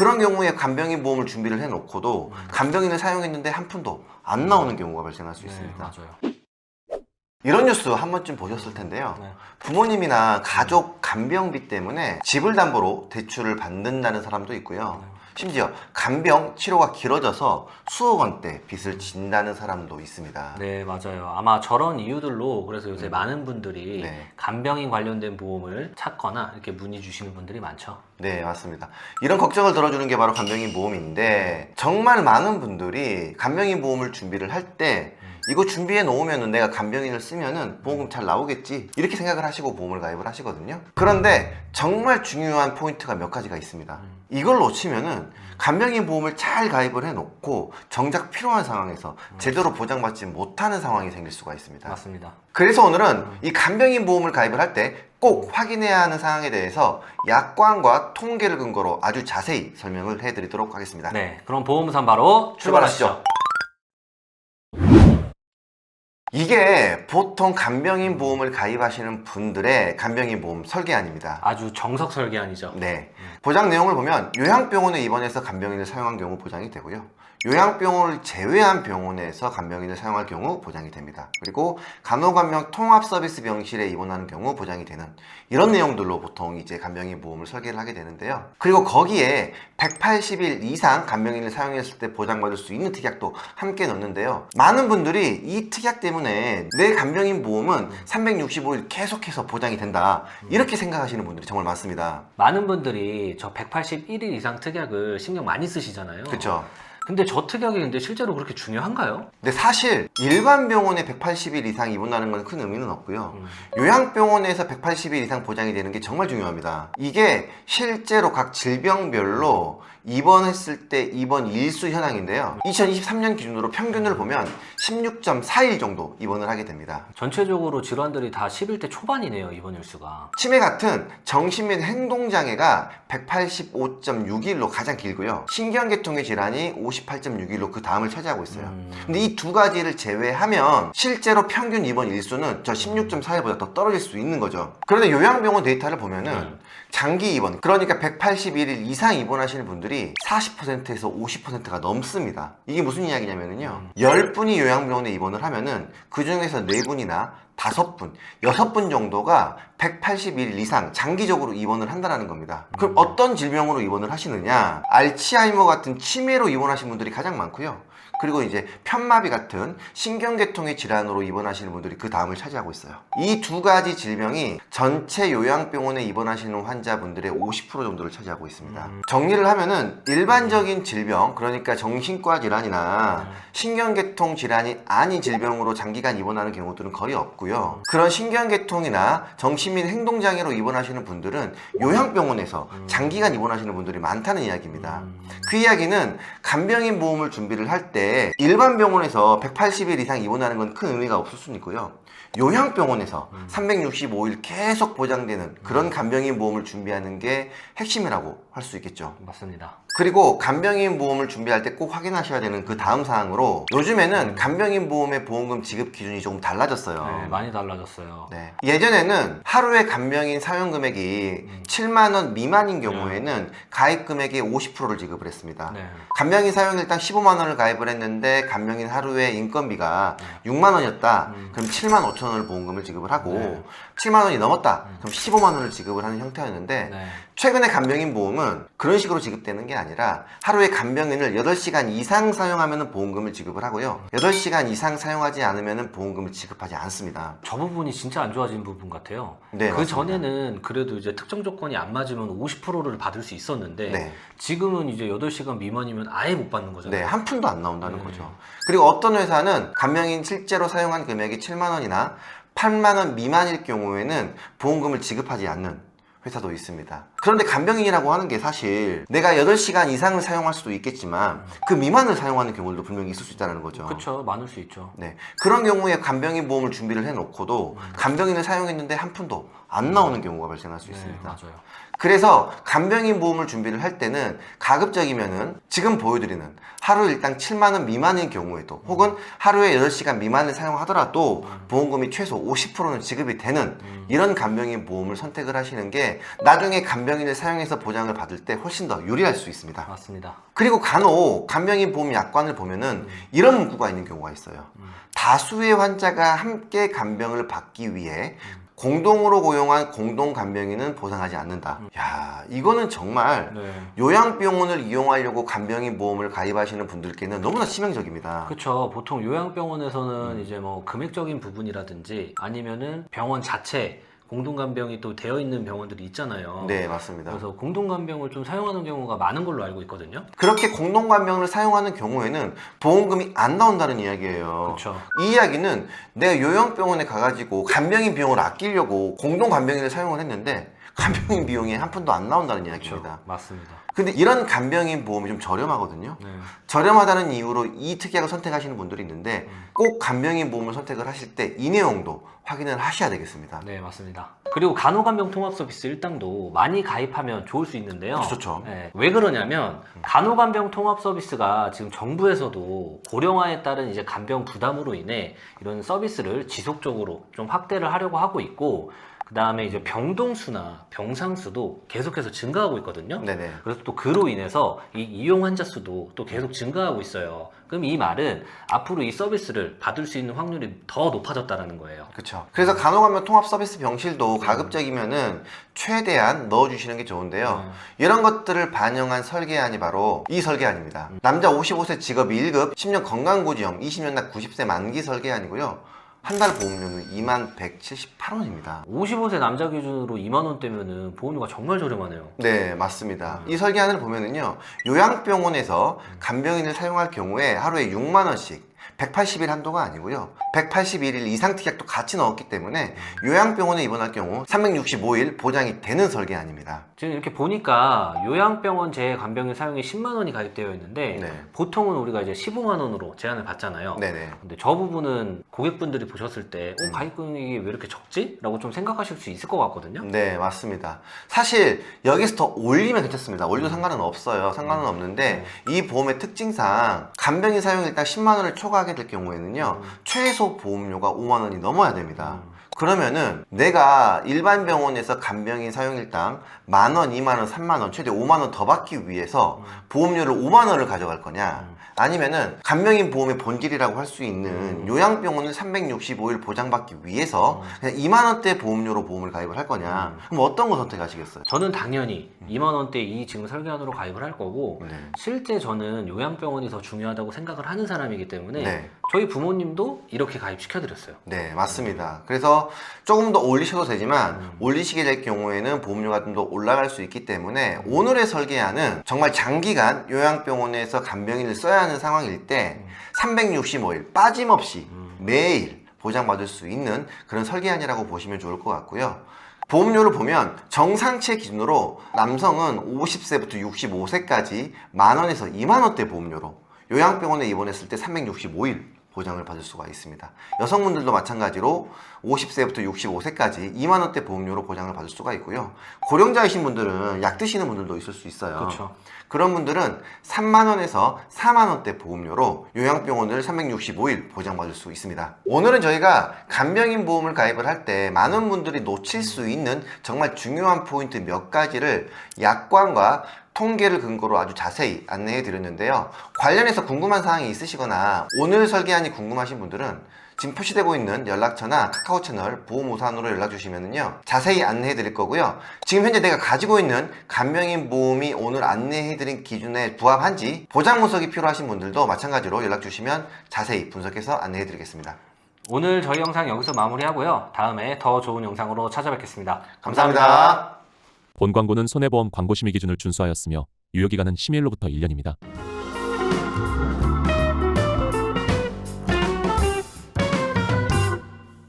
그런 경우에 간병인 보험을 준비를 해놓고도 간병인을 사용했는데 한 푼도 안 나오는 경우가 발생할 수 있습니다. 맞아요. 이런 뉴스 한 번쯤 보셨을 텐데요. 네. 부모님이나 가족 간병비 때문에 집을 담보로 대출을 받는다는 사람도 있고요. 심지어 간병 치료가 길어져서 수억 원대 빚을 진다는 사람도 있습니다. 네, 맞아요. 아마 저런 이유들로 그래서 요새 많은 분들이 네. 간병인 관련된 보험을 찾거나 이렇게 문의 주시는 분들이 많죠. 네, 맞습니다. 이런 걱정을 들어주는 게 바로 간병인 보험인데 정말 많은 분들이 간병인 보험을 준비를 할 때 이거 준비해 놓으면 내가 간병인을 쓰면은 보험금 잘 나오겠지 이렇게 생각을 하시고 보험을 가입을 하시거든요. 그런데 정말 중요한 포인트가 몇 가지가 있습니다. 이걸 놓치면은 간병인 보험을 잘 가입을 해 놓고 정작 필요한 상황에서 제대로 보장받지 못하는 상황이 생길 수가 있습니다. 맞습니다. 그래서 오늘은 이 간병인 보험을 가입을 할 때 꼭 확인해야 하는 사항에 대해서 약관과 통계를 근거로 아주 자세히 설명을 해드리도록 하겠습니다. 네, 그럼 보험상 바로 출발하시죠. 이게 보통 간병인 보험을 가입하시는 분들의 간병인 보험 설계안입니다. 아주 정석 설계안이죠. 네. 보장 내용을 보면 요양병원에 입원해서 간병인을 사용한 경우 보장이 되고요. 요양병원을 제외한 병원에서 간병인을 사용할 경우 보장이 됩니다. 그리고 간호간병 통합서비스 병실에 입원하는 경우 보장이 되는 이런 내용들로 보통 이제 간병인 보험을 설계를 하게 되는데요. 그리고 거기에 180일 이상 간병인을 사용했을 때 보장받을 수 있는 특약도 함께 넣는데요. 많은 분들이 이 특약 때문에 내 간병인 보험은 365일 계속해서 보장이 된다 이렇게 생각하시는 분들이 정말 많습니다. 많은 분들이 저 181일 이상 특약을 신경 많이 쓰시잖아요. 그렇죠? 근데 저 특약이 근데 실제로 그렇게 중요한가요? 근데 사실 일반 병원에 180일 이상 입원하는 건 큰 의미는 없고요. 요양병원에서 180일 이상 보장이 되는 게 정말 중요합니다. 이게 실제로 각 질병별로 입원했을 때 입원 일수 현황인데요. 2023년 기준으로 평균을 보면 16.4일 정도 입원을 하게 됩니다. 전체적으로 질환들이 다 11대 초반이네요, 입원 일수가. 치매 같은 정신 및 행동장애가 185.6일로 가장 길고요. 신경계통의 질환이 58.6일로 그 다음을 차지하고 있어요. 근데 이 두 가지를 제외하면 실제로 평균 입원 일수는 저 16.4일보다 더 떨어질 수 있는 거죠. 그런데 요양병원 데이터를 보면은 장기 입원, 그러니까 181일 이상 입원하시는 분들이 40%에서 50%가 넘습니다. 이게 무슨 이야기냐면요. 10분이 요양병원에 입원을 하면은 그 중에서 4분이나 5분, 6분 정도가 181일 이상 장기적으로 입원을 한다는 겁니다. 그럼 어떤 질병으로 입원을 하시느냐? 알츠하이머 같은 치매로 입원하신 분들이 가장 많고요. 그리고 이제 편마비 같은 신경계통의 질환으로 입원하시는 분들이 그 다음을 차지하고 있어요. 이 두 가지 질병이 전체 요양병원에 입원하시는 환자분들의 50% 정도를 차지하고 있습니다. 정리를 하면은 일반적인 질병, 그러니까 정신과 질환이나 신경계통 질환이 아닌 질병으로 장기간 입원하는 경우들은 거의 없고요. 그런 신경계통이나 정신 및 행동장애로 입원하시는 분들은 요양병원에서 장기간 입원하시는 분들이 많다는 이야기입니다. 그 이야기는 간병인 보험을 준비를 할 때 일반 병원에서 180일 이상 입원하는 건 큰 의미가 없을 수는 있고요. 요양병원에서 365일 계속 보장되는 그런 간병인 보험을 준비하는 게 핵심이라고 할 수 있겠죠. 맞습니다. 그리고 간병인 보험을 준비할 때 꼭 확인하셔야 되는 그 다음 사항으로 요즘에는 간병인 보험의 보험금 지급 기준이 조금 달라졌어요. 네, 많이 달라졌어요. 네. 예전에는 하루에 간병인 사용 금액이 7만 원 미만인 경우에는 가입 금액의 50%를 지급을 했습니다. 네. 간병인 사용일당 15만 원을 가입을 했는데 간병인 하루에 인건비가 6만 원이었다. 그럼 7만 5천 원을 보험금을 지급을 하고 네. 7만 원이 넘었다. 그럼 15만 원을 지급을 하는 형태였는데 네. 최근에 간병인 보험은 그런 식으로 지급되는 게 아니라 하루에 간병인을 8시간 이상 사용하면 보험금을 지급을 하고요. 8시간 이상 사용하지 않으면 보험금을 지급하지 않습니다. 저 부분이 진짜 안 좋아진 부분 같아요. 네, 그 맞습니다. 전에는 그래도 이제 특정 조건이 안 맞으면 50%를 받을 수 있었는데 네. 지금은 이제 8시간 미만이면 아예 못 받는 거잖아요. 네, 한 푼도 안 나온다는 네. 거죠. 그리고 어떤 회사는 간병인 실제로 사용한 금액이 7만 원이나 8만 원 미만일 경우에는 보험금을 지급하지 않는 회사도 있습니다. 그런데 간병인이라고 하는 게 사실 내가 8시간 이상을 사용할 수도 있겠지만 그 미만을 사용하는 경우도 분명히 있을 수 있다는 거죠. 그렇죠. 많을 수 있죠. 네, 그런 경우에 간병인 보험을 준비를 해놓고도 간병인을 사용했는데 한 푼도 안 나오는 경우가 발생할 수 네, 있습니다. 맞아요. 그래서 간병인 보험을 준비를 할 때는 가급적이면은 지금 보여드리는 하루 일당 7만 원 미만인 경우에도 혹은 하루에 8시간 미만을 사용하더라도 보험금이 최소 50%는 지급이 되는 이런 간병인 보험을 선택을 하시는 게 나중에 간병인을 사용해서 보장을 받을 때 훨씬 더 유리할 수 있습니다. 맞습니다. 그리고 간혹 간병인 보험 약관을 보면은 이런 문구가 있는 경우가 있어요. 다수의 환자가 함께 간병을 받기 위해 공동으로 고용한 공동 간병인은 보상하지 않는다. 야, 이거는 정말 네. 요양병원을 이용하려고 간병인 보험을 가입하시는 분들께는 너무나 치명적입니다. 그렇죠. 보통 요양병원에서는 이제 뭐 금액적인 부분이라든지 아니면은 병원 자체 공동간병이 또 되어 있는 병원들이 있잖아요. 네, 맞습니다. 그래서 공동간병을 좀 사용하는 경우가 많은 걸로 알고 있거든요. 그렇게 공동간병을 사용하는 경우에는 보험금이 안 나온다는 이야기예요. 그렇죠. 이 이야기는 내가 요양병원에 가가지고 간병인 비용을 아끼려고 공동간병인을 사용을 했는데 간병인 비용이 한 푼도 안 나온다는 이야기입니다. 그렇죠. 맞습니다. 근데 이런 간병인 보험이 좀 저렴하거든요. 네. 저렴하다는 이유로 이 특약을 선택하시는 분들이 있는데 꼭 간병인 보험을 선택을 하실 때 이 내용도 확인을 하셔야 되겠습니다. 네, 맞습니다. 그리고 간호간병 통합 서비스 일당도 많이 가입하면 좋을 수 있는데요. 좋죠. 네, 왜 그러냐면 간호간병 통합 서비스가 지금 정부에서도 고령화에 따른 이제 간병 부담으로 인해 이런 서비스를 지속적으로 좀 확대를 하려고 하고 있고, 그 다음에 이제 병동수나 병상수도 계속해서 증가하고 있거든요. 네네. 그래서 또 그로 인해서 이 이용 환자 수도 또 계속 증가하고 있어요. 그럼 이 말은 앞으로 이 서비스를 받을 수 있는 확률이 더 높아졌다는 거예요. 그렇죠. 그래서 간호간병 통합 서비스 병실도 가급적이면은 최대한 넣어주시는 게 좋은데요. 이런 것들을 반영한 설계안이 바로 이 설계안입니다. 남자 55세 직업 1급 10년 건강고지형 20년 날 90세 만기 설계안이고요. 한 달 보험료는 2178원입니다. 55세 남자 기준으로 2만 원대면은 보험료가 정말 저렴하네요. 네, 맞습니다. 이 설계안을 보면은요, 요양병원에서 간병인을 사용할 경우에 하루에 6만 원씩 180일 한도가 아니고요. 181일 이상 특약도 같이 넣었기 때문에 요양병원에 입원할 경우 365일 보장이 되는 설계안입니다. 지금 이렇게 보니까 요양병원 제 간병인 사용에 10만 원이 가입되어 있는데 네. 보통은 우리가 이제 15만 원으로 제한을 받잖아요. 네네. 근데 저 부분은 고객분들이 보셨을 때 가입 금액이 왜 이렇게 적지? 라고 좀 생각하실 수 있을 것 같거든요. 네, 맞습니다. 사실 여기서 더 올리면 괜찮습니다. 올려도 상관은 없어요. 상관은 없는데 이 보험의 특징상 간병인 사용 일단 10만 원을 초과하게 될 경우에는요, 최소 보험료가 5만 원이 넘어야 됩니다. 그러면은 내가 일반 병원에서 간병인 사용일당 10,000원, 20,000원, 30,000원, 최대 5만원 더 받기 위해서 보험료를 5만원을 가져갈 거냐, 아니면은 간병인 보험의 본질이라고 할 수 있는 요양병원을 365일 보장받기 위해서 그냥 2만원대 보험료로 보험을 가입을 할 거냐, 그럼 어떤 거 선택하시겠어요? 저는 당연히 2만 원대 이 지금 설계안으로 가입을 할 거고, 네. 실제 저는 요양병원이 더 중요하다고 생각을 하는 사람이기 때문에 네. 저희 부모님도 이렇게 가입시켜드렸어요. 네, 맞습니다. 그래서 조금 더 올리셔도 되지만 올리시게 될 경우에는 보험료가 좀 더 올라갈 수 있기 때문에 오늘의 설계안은 정말 장기간 요양병원에서 간병인을 써야 하는 상황일 때 365일 빠짐없이 매일 보장받을 수 있는 그런 설계안이라고 보시면 좋을 것 같고요. 보험료를 보면 정상치 기준으로 남성은 50세부터 65세까지 10,000원에서 20,000원대 보험료로, 요양병원에 입원했을 때 365일 보장을 받을 수가 있습니다. 여성분들도 마찬가지로 50세부터 65세까지 2만원대 보험료로 보장을 받을 수가 있고요. 고령자이신 분들은 약 드시는 분들도 있을 수 있어요. 그렇죠. 그런 분들은 3만원에서 4만원대 보험료로 요양병원을 365일 보장받을 수 있습니다. 오늘은 저희가 간병인 보험을 가입을 할 때 많은 분들이 놓칠 수 있는 정말 중요한 포인트 몇 가지를 약관과 통계를 근거로 아주 자세히 안내해 드렸는데요. 관련해서 궁금한 사항이 있으시거나 오늘 설계안이 궁금하신 분들은 지금 표시되고 있는 연락처나 카카오 채널 보험우산으로 연락 주시면요, 자세히 안내해 드릴 거고요. 지금 현재 내가 가지고 있는 간병인 보험이 오늘 안내해 드린 기준에 부합한지 보장 분석이 필요하신 분들도 마찬가지로 연락 주시면 자세히 분석해서 안내해 드리겠습니다. 오늘 저희 영상 여기서 마무리하고요. 다음에 더 좋은 영상으로 찾아뵙겠습니다. 감사합니다. 본 광고는 손해보험 광고 심의 기준을 준수하였으며 유효기간은 심의일로부터 1년입니다.